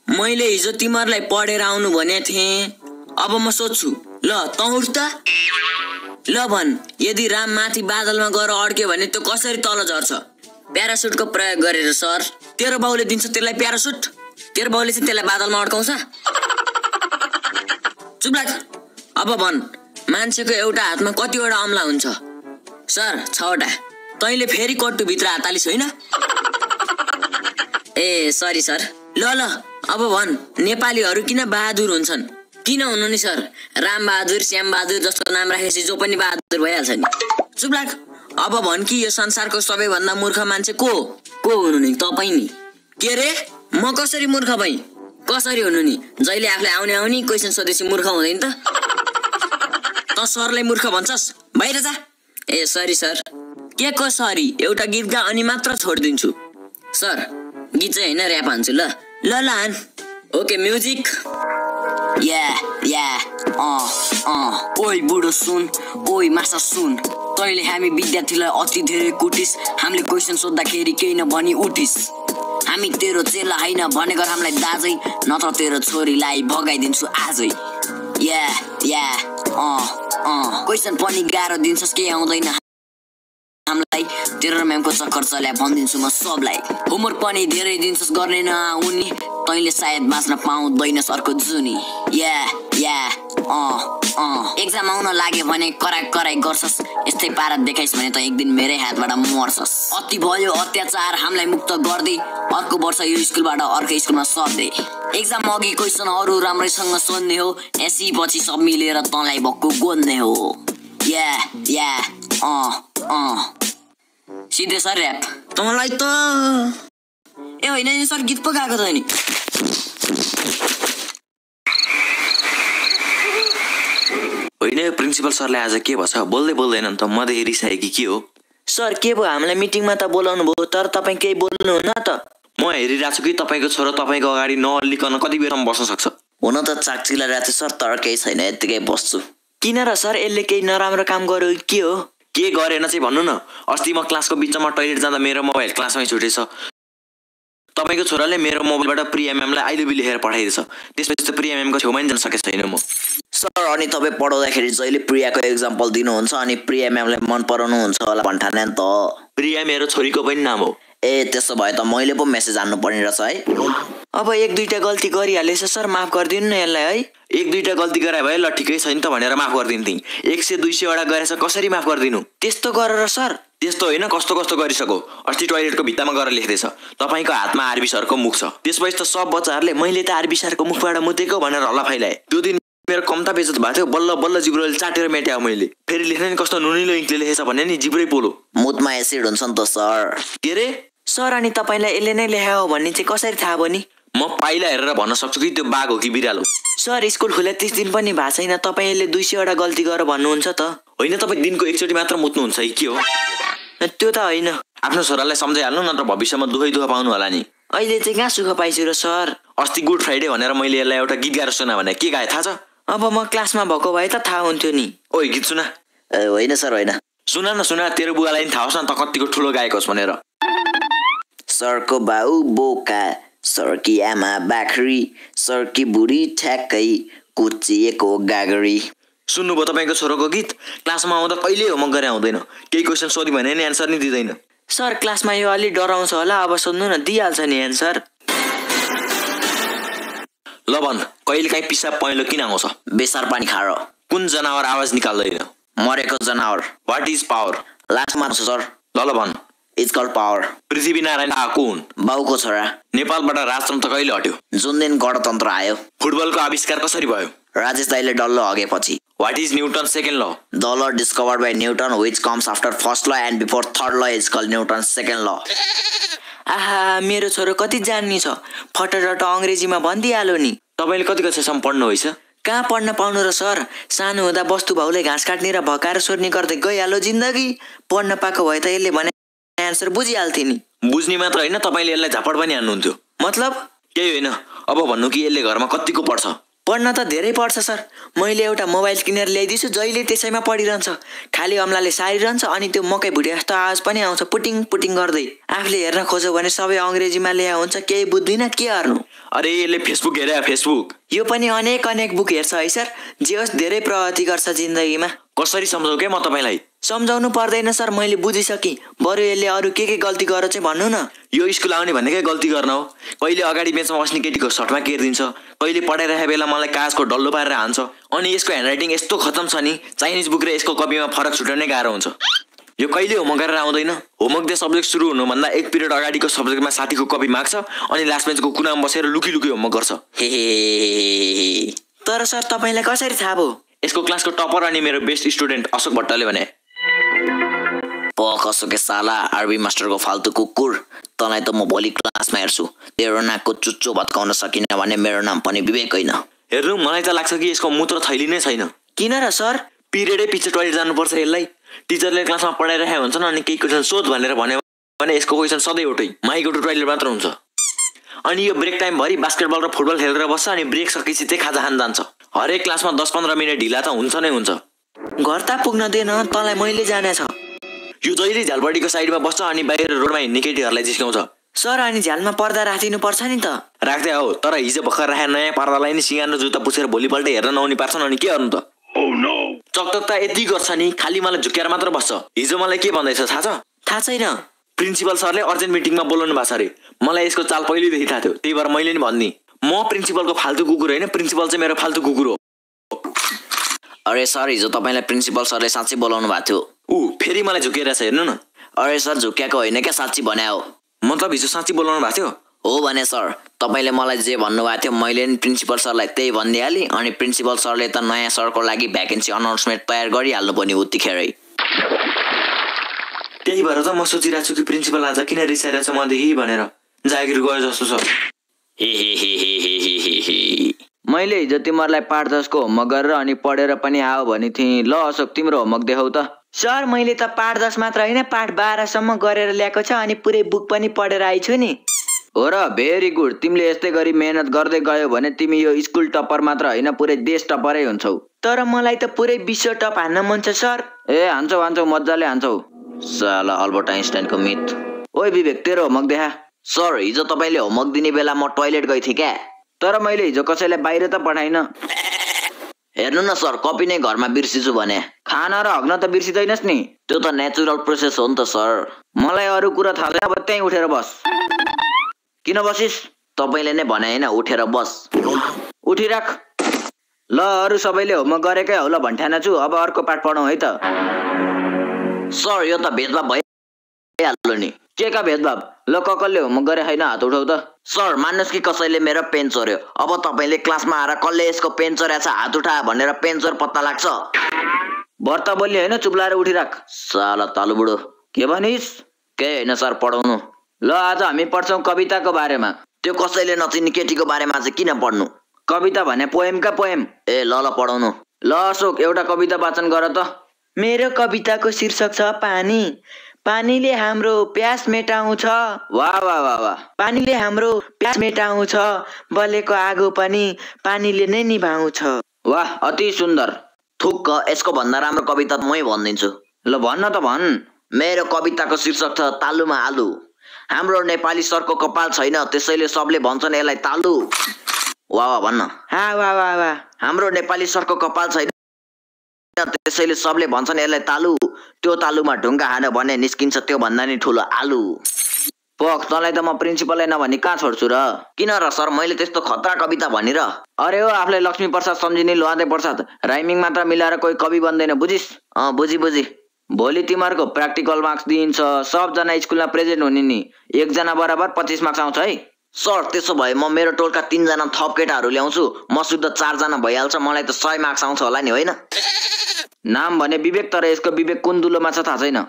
मैले हिजो तिमीहरूलाई पढेर आउनु भने थिएँ। अब म सोध्छु, ल त उठ त। ल भन, यदि राम माथि बादलमा गएर अड्क्यो भने त्यो कसरी तल झर्छ? प्यारासुटको प्रयोग गरेर सर। तेरो बाउले दिन्छ त्यसलाई प्यारासुट? तेरो बाउले चाहिँ त्यसलाई बादलमा अड्काउँछ? चुप लाग। अब भन, मान्छेको एउटा हातमा कतिवटा अम्ला हुन्छ? सर 6वटा। तैँले फेरि कट्टुभित्र हात हालिस् होइन? ए सरी सर। ल अब भन, नेपालीहरू किन बहादुर हुन्छन्? किन हुनु नि सर? राम बहादुर, श्याम बहादुर जस्तो नाम राखेपछि जो पनि बहादुर भइहाल्छ नि। चुप लाग। अब भन कि यो संसारको सबैभन्दा मूर्ख मान्छे को हुनु नि? तपाईँ नि। के रे? म कसरी मूर्ख भएँ? कसरी हुनु नि? जहिले आफूले आउने क्वेसन सोधेपछि मूर्ख हुँदैन त? त सरलाई मूर्ख भन्छस्? बाहिर जा। ए सरी सर। के को सरी? एउटा गीत गा अनि मात्र छोडिदिन्छु। सर गीत चाहिँ होइन, ऱ्याप हान्छु। ल हान। Okay music. ओइ बुढो सुन, ओइ माछा सुन, तैँले हामी विद्यार्थीलाई अति धेरै कुटिस। हामीले क्वेसन सोद्धाखेरि केही नभनी उठिस। हामी तेरो चेला होइन भनेको हामीलाई दाजै, नत्र तेरो छोरीलाई भगाइदिन्छु आजै। क्वेसन पनि गाह्रो दिन्छस्, केही आउँदैन हामीलाई। तेरो म्यामको चक्कर चल्या भनिदिन्छु म सबलाई। होमवर्क पनि धेरै दिन्छस् गर्ने नआउने, तैँले सायद बाँच्न पाउँदैनस् अर्को जुनी। एक्जाम आउन लाग्यो भने कराई गर्छस्। यस्तै पारा देखाइस् भने त एक दिन मेरै हातबाट मर्छस्। अति भयो अत्याचार हामीलाई मुक्त गर्दै, अर्को वर्ष यो स्कुलबाट अर्को स्कुलमा सर्दै। एक्जाम अघि क्वेसनहरू राम्रैसँग सोध्ने हो, एसी पछि सब मिलेर तँलाई भक्कु गोद्ने हो। सिधै सर ऱ्याप। तँलाई त ए होइन नि सर, गीत पो गाएको त नि। होइन प्रिन्सिपल सरले आज के भन्छ? बोल्दैन त मदेखि रिसाए कि के हो? सर के भयो? हामीलाई मिटिङमा त बोलाउनु भयो, तर तपाईँ केही बोल्नुहुन्न त। म हेरिरहेको छु कि तपाईँको छोरो तपाईँको अगाडि नअल्लिकन कति बेरसम्म बस्न सक्छ। हुन त चाक्चिला राख्छु सर, तर केही छैन, यत्तिकै बस्छु। किन र सर? यसले केही नराम्रो काम गर्यो के हो? के गरेन चाहिँ भन्नु न। अस्ति म क्लासको बिचमा टोइलेट जाँदा मेरो मोबाइल क्लासमै छुटेछ। तपाईँको छोराले मेरो मोबाइलबाट प्रिया म्यामलाई आई लभ यु लेखेर पठाइदिएछ। त्यसपछि त प्रिया म्यामको छेउमा नि जान सकेको छैन म। सर अनि तपाईँ पढाउँदाखेरि जहिले प्रियाको एक्जाम्पल दिनुहुन्छ अनि प्रिया म्यामलाई मन पराउनु हुन्छ होला भन्ठाने नि त। प्रिया मेरो छोरीको पनि नाम हो। ए त्यसो भए त मैले पो मेसेज हान्नु पर्ने रहेछ है। अब 1-2टा गल्ती गरिहालेछ सर, माफ गरिदिनु न यसलाई है। 1-2टा गल्ती गराए भयो, ल ठिकै छ नि त भनेर माफ गरिदिन्थेँ। 100-200 वटा गरेछ, कसरी माफ गरिदिनु? त्यस्तो गरेर सर? त्यस्तो होइन, कस्तो गरिसक्यो। अस्ति टोइलेटको भित्तामा गएर लेख्दैछ, तपाईँको हातमा आरबी सरको मुख छ। त्यसपछि त सब बच्चाहरूले मैले त आरबी सरको मुखबाट मुतेको भनेर हल्ला फैलाए। त्यो दिन मेरो कम्ता बेइज्जत भएको थियो। बल्ल जिब्रोले चाटेर मेट्यायो मैले। फेरि लेख्ने नि कस्तो नुनिलो इङ्कले लेखेछ भने नि जिब्रै पोलो। मुतमा एसिड हुन्छ नि त सर। के रे? सर अनि तपाईँलाई यसले नै लेखायो भन्ने चाहिँ कसरी थाहा भयो नि? म पाइला हेरेर भन्न सक्छु कि त्यो बाघ हो कि बिरालो। सर स्कुल खुले 30 दिन पनि भएको छैन, तपाईँ यसले 200 वटा गल्ती गरेर भन्नुहुन्छ त? होइन, तपाईँ दिनको एकचोटि मात्र मुत्नुहुन्छ कि के हो? त्यो त होइन। आफ्नो छोरालाई सम्झाइहाल्नु, नत्र भविष्यमा दुःख पाउनु होला नि। अहिले चाहिँ कहाँ सुख पाइछु र सर? अस्ति गुड फ्राइडे भनेर मैले यसलाई एउटा गीत गाएर सुना भने के गाए थाहा छ? अब म क्लासमा भएको भए त थाहा हुन्थ्यो नि। ओइ गीत सुना। होइन सर होइन। सुना, तेरो बुवालाई नि थाहा होस् न त कतिको ठुलो गाएको होस् भनेर। सरको बाउ बोका, सरकी आमा बाख्री, सरकी बुढी ठ्याक्कै कुचिएको गागरी। सुन्नुभयो तपाईँको छोरोको गीत? क्लासमा आउँदा कहिले होमवर्क गरे आउँदैन, केही क्वेसन सोध्यो भने नि एन्सर नि दिँदैन। सर क्लासमा यो अलि डराउँछ होला, अब सोध्नु न, दिइहाल्छ नि एन्सर। ल भन, कहिले काहीँ पिसाब पहेँलो किन आउँछ? बेसार पानी खाएर। कुन जनावर आवाज निकाल्दैन? मरेको जनावर। What is power? लास्टमा आउँछ सर। ल भन। It's called power. पृथ्वीनारायण आएको हुन्? बाउको छोरा। नेपालबाट राजतन्त्र कहिले हट्यो? जुन दिन गणतन्त्र आयो। फुटबलको आविष्कार कसरी भयो? राजेश दाइले डल्लो हगेपछि। What is Newton's second law? The law discovered by Newton, which comes after first law and before third law, is called Newton's second law. आहा, मेरो छोरो कति जान्नी छ, फटरट अङ्ग्रेजीमा भनिदिइहाल्यो नि। तपाईले कति कक्षासम्म पढ्नु होइछ? कहाँ पढ्न पाउनु र सर, सानो हुँदा बस्तु भाउले घाँस काट्ने र भकाएर सोर्ने गर्दै गइहाल्यो जिन्दगी। पढ्न पाएको भए त यसले भने एन्सर बुझिहाल्थे नि। बुझ्ने मात्र होइन, तपाईले यसलाई झापड पनि हान्नुहुन्थ्यो। मतलब? केही होइन, अब भन्नु कि यसले घरमा कतिको पढ्छ? पढ्न त धेरै पढ्छ सर। मैले एउटा मोबाइल किनेर ल्याइदिन्छु, जहिले त्यसैमा पढिरहन्छ। खाली अम्लाले सारिरहन्छ अनि त्यो मकै भुटे जस्तो आवाज पनि आउँछ पुटिङ पुटिङ गर्दै। आफूले हेर्न खोज्यो भने सबै अङ्ग्रेजीमा ल्या हुन्छ, केही बुझ्दिन के गर्नु। अरे यसले फेसबुक हेरे फेसबुक। यो पनि अनेक बुक हेर्छ है सर। जे होस् धेरै प्रगति गर्छ जिन्दगीमा। कसरी सम्झाउ के म तपाईँलाई? सम्झाउनु पर्दैन सर, मैले बुझिसकेँ। बरु यसले अरू के गल्ती गर चाहिँ भन्नु न। यो स्कुल आउने भनेकै गल्ती गर्न हो। कहिले अगाडि बेन्चमा बस्ने केटीको सर्टमा केरिदिन्छ, कहिले पढाइरहेको बेला मलाई कागजको डल्लो पारेर हान्छ। अनि यसको ह्यान्डराइटिङ यस्तो खतम छ नि, चाइनिज बुक र यसको कपीमा फरक छुट्याउनै गाह्रो हुन्छ। यो कहिले होमवर्क गरेर आउँदैन। होमवर्क डे सब्जेक्ट सुरु हुनुभन्दा 1 पिरियड अगाडिको सब्जेक्टमा साथीको कपी माग्छ अनि लास्ट बेन्चको कुनामा बसेर लुकी होमवर्क गर्छ। हे तर सर तपाईँलाई कसरी थाहा भयो? यसको क्लासको टपर अनि मेरो बेस्ट स्टुडेन्ट अशोक भट्टले भने। कसोके साला आरबी मास्टरको फाल्तु कुकुर, तँलाई त म भोलि क्लासमा हेर्छु। तेरो नाकको चुच्चो भत्काउन सकिन भने मेरो नाम पनि विवेक होइन। हेर्नु, मलाई त लाग्छ कि यसको मूत्र थैली नै छैन। किन र सर? पिरियडै पछि टोइलेट जानुपर्छ यसलाई। टिचरले क्लासमा पढाइरहेको हुन्छन् अनि केही क्वेसन सोध भनेर भन्यो भने यसको क्वेसन सधैँ एउटै, माइको टु टोइलेट मात्र हुन्छ। अनि यो ब्रेक टाइम भरि बास्केटबल र फुटबल खेलेर बस्छ अनि ब्रेक सकेपछि चाहिँ खाजा खान जान्छ। हरेक क्लासमा 10-15 मिनट ढिला त हुन्छ नै हुन्छ। घर त पुग्न दिएन, तँलाई मैले जाने छ। यो जहिले झ्यालपट्टिको साइडमा बस्छ अनि बाहिर रोडमा हिँड्ने केटीहरूलाई जिस्काउँछ। सर अनि झ्यालमा पर्दा राखिदिनु पर्छ नि त। राख्दै हो, तर हिजो भर्खर राखे नयाँ पर्दालाई नि सिँगार र जुत्ता पुछेर भोलिपल्ट हेर्न नआउनी पार्छन् अनि के गर्नु त? चकचक त यति गर्छ नि, खाली मलाई झुक्याएर मात्र बस्छ। हिजो मलाई के भन्दैछ थाहा छ? थाहा छैन। प्रिन्सिपल सरले अर्जेन्ट मिटिङमा बोलाउनु भएको छ अरे। मलाई यसको चाल पहिल्यैदेखि थाहा थियो, त्यही भएर मैले नि भन्नी। म प्रिन्सिपलको फाल्तु कुकुर होइन, प्रिन्सिपल चाहिँ मेरो फाल्तु कुकुर हो। अरे सर, हिजो तपाईँलाई प्रिन्सिपल सरले साँच्चै बोलाउनु भएको थियो। फेरि मलाई झुकेर छ, हेर्नु न। अरे सर, झुक्याएको होइन क्या, साँच्ची भन्या हो। मतलब हिजो साँच्ची बोलाउनु भएको थियो? हो भने सर, तपाईँले मलाई जे भन्नुभएको थियो मैले नि प्रिन्सिपल सरलाई त्यही भनिदिइहालेँ। अनि प्रिन्सिपल सरले त नयाँ सरको लागि भ्याकेन्सी अनाउन्समेन्ट तयार गरिहाल्नु पर्ने उतिखेरै। त्यही भएर त म सोचिरहेको छु कि प्रिन्सिपल आज किन रिसाइरहेछ मदेखि भनेर। जागिर गयो जस्तो छ। मैले हिजो तिमीहरूलाई पाठ 10 को होमवर्क गरेर अनि पढेर पनि आऊ भने थिएँ। ल अशोक, तिम्रो होमवर्क देखाउ त। सर, मैले त पाठ 10 मात्र होइन, पाठ 12 सम्म गरेर ल्याएको छ अनि पुरै बुक पनि पढेर आइछु नि। हो र, भेरी गुड। तिमीले यस्तै गरी मेहनत गर्दै गयो भने तिमी यो स्कुल टपर मात्र होइन, पुरै देश टपरै हुन्छौ। तर मलाई त पुरै विश्व टप हान्न मन छ सर। हान्छौ मजाले हान्छौ। साला अल्बर्ट आइन्स्टाइनको मिथ। ओइ विवेक, तेरो होमवर्क देखा। सर, हिजो तपाईँले होमवर्क दिने बेला म टोइलेट गइ थिएँ क्या। तर मैले हिजो कसैलाई बाहिर त पठाइन। हेर्नु न सर, कपी नै घरमा बिर्सिछु भने। खाना र हग्न त बिर्सिँदैनस् नि, त्यो त नेचुरल प्रोसेस हो नि त सर। मलाई अरू कुरा थाहा छैन, अब त्यहीँ उठेर बस। किन बसिस्? तपाईँले नै भने होइन, उठेर बस। उठिराख। ल, अरू सबैले होमवर्क गरेकै होला भन्ठाना छु, अब अर्को पाठ पढौँ है त। सर, यो त भेदभाव भइहाल्यो नि। के का भेदभाव? ल, कसले होमवर्क गरे छैन हात उठाउ त। सर, मान्नुहोस् कि कसैले मेरो पेन चोर्यो। अब तपाईँले क्लासमा आएर कसले यसको पेन चोर्या छ हात उठा भनेर पेन चोर पत्ता लाग्छ। भर्ता बोल्ने होइन, चुप लाएर उठिराख। साला तालु बुढो। के भनिस्? केही होइन सर, पढाउनु। ल, आज हामी पढ्छौँ कविताको बारेमा। त्यो कसैले नचिन्ने केटीको बारेमा चाहिँ किन पढ्नु? कविता भने पोएमका पोएम। ल पढाउनु। ल अशोक, एउटा कविता वाचन गर त। मेरो कविताको शीर्षक छ पानी। पानीले हाम्रो प्यास मेटाउँछ। वाह वाह वाह वाह। पानीले हाम्रो प्यास मेटाउँछ, बलेको आगो पनि पानीले नै निभाउँछ। वाह, अति सुन्दर। थुक्क, यसको भन्दा राम्रो कविता मै भनिदिन्छु। ल भन्न त भन्। मेरो कविताको शीर्षक छ तालुमा आलु। हाम्रो नेपाली सरको कपाल छैन, त्यसैले सबले भन्छन् यसलाई तालु। वाह वाह भन्न। वाह वाह वाह। हाम्रो नेपाली सरको कपाल छैन, त्यसैले सबले भन्छन् यसलाई तालु। त्यो तालुमा ढुङ्गा हान्यो भने निस्किन्छ त्यो भन्दा नि ठुलो आलु। पख, तँलाई त म प्रिन्सिपललाई नभनी कहाँ छोड्छु र? किन र सर, मैले त्यस्तो खतरा कविता भनि र? अरे हो, आफूलाई लक्ष्मी प्रसाद सम्झिने लोहादे प्रसाद। राइमिङ मात्र मिलाएर कोही कवि बन्दैन, बुझिस्? बुझी। भोलि तिमीहरूको प्र्याक्टिकल मार्क्स दिइन्छ। सबजना स्कुलमा प्रेजेन्ट हुने नि। एकजना बराबर 25 मार्क्स आउँछ है। सर, त्यसो भए म मेरो टोलका 3 जना थप केटाहरू ल्याउँछु, म शुद्ध 4 जना भइहाल्छ। मलाई त 100 मार्क्स आउँछ होला नि, होइन? नाम भने विवेक, तर यसको विवेक कुन दुलोमा छ थाहा छैन।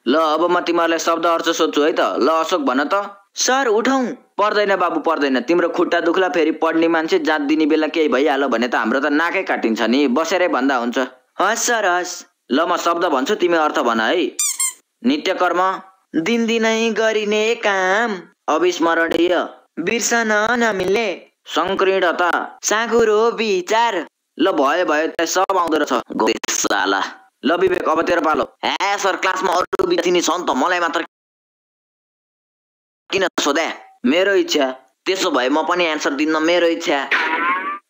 ल, अब म तिमीहरूलाई शब्द अर्थ सोध्छु है त। ल अशोक, भन त। सर, उठौँ। पर्दैन बाबु, पर्दैन। तिम्रो खुट्टा दुख्ला, फेरि पढ्ने मान्छे जात दिने बेला केही भइहाल्यो भने त हाम्रो त नाकै काटिन्छ नि। बसेरै भन्दा हुन्छ। हस् सर, हस्। ल, म शब्द भन्छु, तिमी अर्थ भन है। नित्यकर्म, दिनदिनै गरिने काम, अविस्मरणीय, बिर्सन नमिल्ने, संकीर्णता चाँगुरो विचार ल भयो त्यो सब आउँदो रहेछ साला ल विवेक अब तेरो पालो ए सर क्लासमा अरु विद्यार्थी नि छन् त मलाई मात्र किन सोधे मेरो इच्छा त्यसो भए म पनि आन्सर दिन्न मेरो इच्छा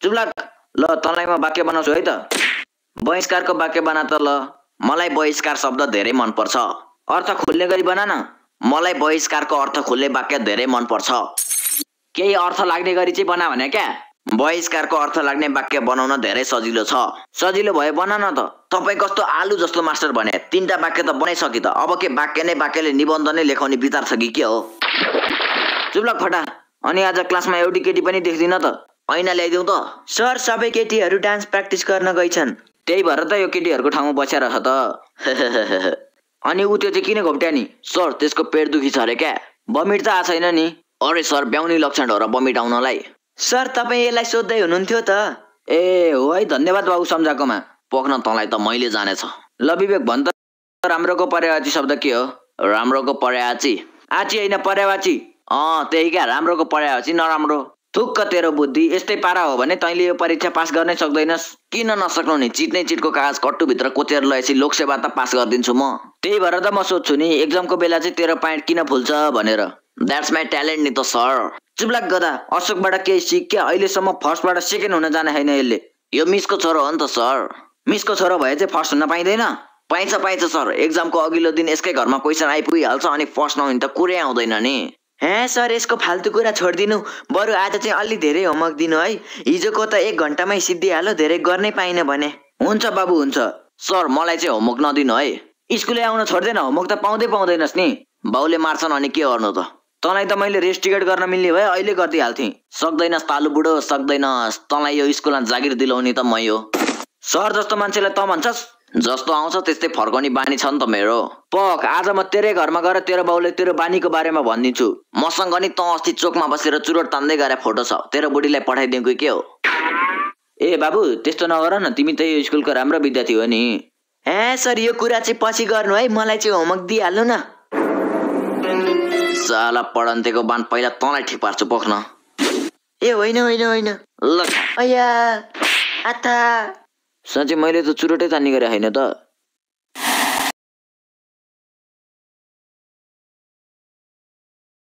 चुप लाग ल तँलाई म वाक्य बनाउँछु है त बहिष्कारको वाक्य बना त ल मलाई बहिष्कार शब्द धेरै मन पर्छ अर्थ खुल्ने गरी बना न मलाई बहिष्कारको अर्थ खुल्ने वाक्य धेरै मन पर्छ केही अर्थ लाग्ने गरी चाहिँ बना भने क्या बहिष्कारको अर्थ लाग्ने वाक्य बनाउन धेरै सजिलो छ सजिलो भए बना न त तपाई कस्तो आलु जस्तो मास्टर भने तीनटा वाक्य त बनाइसकि त अब के वाक्यले निबन्ध नै लेखाउने विचार छ कि के हो चुपलाक फटा अनि आज क्लासमा एउटी केटी पनि देख्दिन त ऐना ल्याइदेऊ त सर सबै केटीहरू डान्स प्र्याक्टिस गर्न गइछन् त्यही भएर त यो केटीहरूको ठाउँमा बसेर छ त अनि उ त्यो चाहिँ किन घोप्ट्या नि सर त्यसको पेट दुखी छ रे क्या बमिट त आ छैन नि अरे सर ब्याउनी लक्षण हो र बमिट आउनलाई सर तपाईँ यसलाई सोध्दै हुनुहुन्थ्यो त ए हो है धन्यवाद बाबु सम्झाएकोमा पोख्न तँलाई त मैले जानेछ ल विवेक भन् त राम्रोको पर्यायवाची शब्द के हो राम्रोको पर्यायवाची आची होइन पर्यायवाची त्यही क्या राम्रोको पर्यायवाची नराम्रो थुक्क तेरो बुद्धि यस्तै पारा हो भने तैँले यो परीक्षा पास गर्नै सक्दैनस् किन नसक्नु नि चिट्नै चिटको कागज कट्टुभित्र कोचेर लगेपछि लोकसेवा त पास गरिदिन्छु म त्यही भएर त म सोध्छु नि एक्जामको बेला चाहिँ तेरो प्यान्ट किन फुल्छ भनेर द्याट्स माई ट्यालेन्ट नि त सर चुप्लाक गदा अशोकबाट केही सिक क्या अहिलेसम्म फर्स्टबाट सेकेन्ड हुन जाने छैन यसले यो मिसको छोरो हो नि त सर मिसको छोरो भए चाहिँ फर्स्ट हुन पाइँदैन पाइन्छ सर एक्जामको अघिल्लो दिन यसकै घरमा क्वेसन आइपुगिहाल्छ अनि फर्स्ट नहुने त कुरै आउँदैन नि हे सर यसको फाल्तु कुरा छोडिदिनु बरु आज चाहिँ अलि धेरै होमवर्क दिनु है हिजोको त 1 घण्टामै सिद्धिहाल्यो धेरै गर्नै पाइन भने हुन्छ बाबु हुन्छ सर मलाई चाहिँ होमवर्क नदिनु है स्कुलले आउन छोड्दैन होमवर्क त पाउँदैनस् नि बाउले मार्छन् अनि के गर्नु त तँलाई त मैले रेस्ट टिकट गर्न मिल्ने भए अहिले गरिदिइहाल्थेँ सक्दैनस् तालु बुढो सक्दैनस् तँलाई यो स्कुलमा जागिर दिलाउने त मै हो सर जस्तो मान्छेलाई त भन्छस् जस्तो आउँछ त्यस्तै फर्काउने बानी छ नि त मेरो पक आज म तेरै घरमा गएर तेरो बाउले तेरो बानीको बारेमा भनिदिन्छु मसँग नि त अस्ति चोकमा बसेर चुरोट तान्दै गरे फोटो छ तेरो बुढीलाई पठाइदिउँ कि के हो ए बाबु त्यस्तो नगर न तिमी त यो स्कुलको राम्रो विद्यार्थी हो नि ए सर यो कुरा चाहिँ पछि गर्नु है मलाई चाहिँ होमवर्क दिइहाल्नु न साला पढन्तेको बान पहिला तँलाई ठिक पार्छु पोख्न ए होइन ल अया आथा साँच्चै मैले त चुरोटै तान्ने गरे होइन त